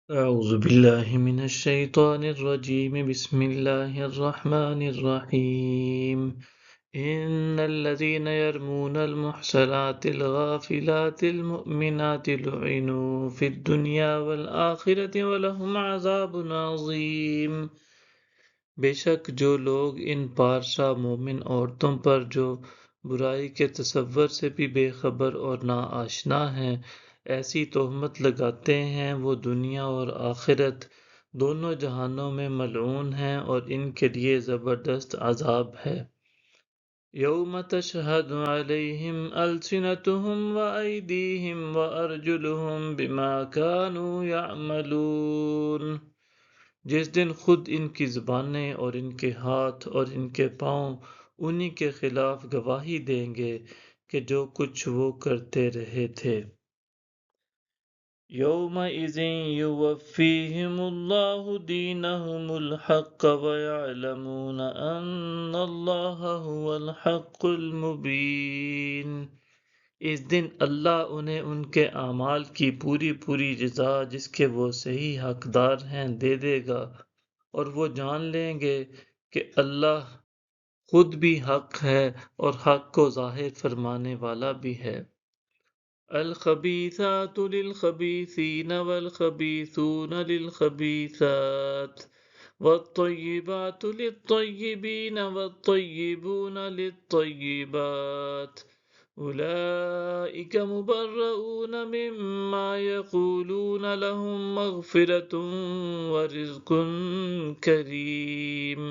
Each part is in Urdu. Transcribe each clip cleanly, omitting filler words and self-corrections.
أعوذ بالله من الشيطان الرجيم بسم الله الرحمن الرحيم إن الذين يرمون المحصنات الغافلات المؤمنات لعنوا في الدنيا والآخرة ولهم عذاب عظيم۔ بے شک جو لوگ ان پارسا مومن عورتوں پر جو برائی کے تصور سے بھی بے خبر اور نا آشنا ہیں ایسی تہمت لگاتے ہیں، وہ دنیا اور آخرت دونوں جہانوں میں ملعون ہیں اور ان کے لیے زبردست عذاب ہے۔ یوم تشہد علیہم السنتہم وایدیہم وارجلہم بما کانوا یعملون۔ جس دن خود ان کی زبانیں اور ان کے ہاتھ اور ان کے پاؤں انہی کے خلاف گواہی دیں گے کہ جو کچھ وہ کرتے رہے تھے۔ یومئذ یوفیہم اللہ دینہم الحق ویعلمون ان اللہ هو الحق المبین۔ اس دن اللہ انہیں ان کے اعمال کی پوری پوری جزا جس کے وہ صحیح حقدار ہیں دے دے گا، اور وہ جان لیں گے کہ اللہ خود بھی حق ہے اور حق کو ظاہر فرمانے والا بھی ہے۔ الخبیثات للخبیثین والخبیثون للخبیثات والطیبات للطیبین والطیبون للطیبات اولئک مبرؤون مما یقولون لهم مغفرۃ ورزق کریم۔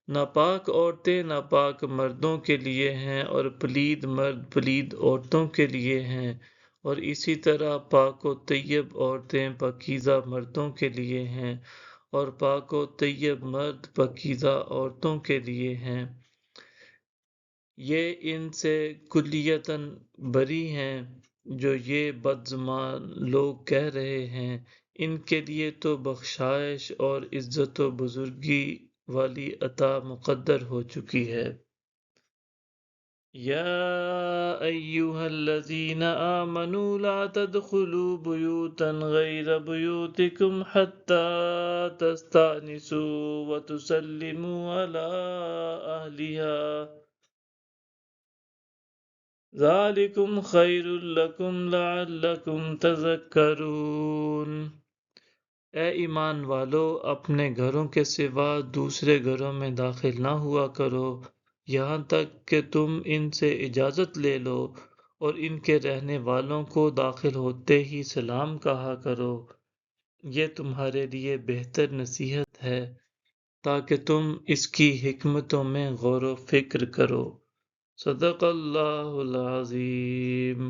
ناپاک عورتیں ناپاک مردوں کے لیے ہیں اور پلید مرد پلید عورتوں کے لیے ہیں، اور اسی طرح پاک و طیب عورتیں پاکیزہ مردوں کے لیے ہیں اور پاک و طیب مرد پاکیزہ عورتوں کے لیے ہیں۔ یہ ان سے کلیتاً بری ہیں جو یہ بدزمان لوگ کہہ رہے ہیں، ان کے لیے تو بخشائش اور عزت و بزرگی والی عطا مقدر ہو چکی ہے۔ یا ایہا الذین آمنوا لا تدخلوا بیوتا غیر بیوتکم حتی تستأنسوا وتسلموا علی اہلہا ذالکم خیر لکم لعلکم تذکرون۔ اے ایمان والو، اپنے گھروں کے سوا دوسرے گھروں میں داخل نہ ہوا کرو یہاں تک کہ تم ان سے اجازت لے لو، اور ان کے رہنے والوں کو داخل ہوتے ہی سلام کہا کرو، یہ تمہارے لیے بہتر نصیحت ہے تاکہ تم اس کی حکمتوں میں غور و فکر کرو۔ صدق اللہ العظیم۔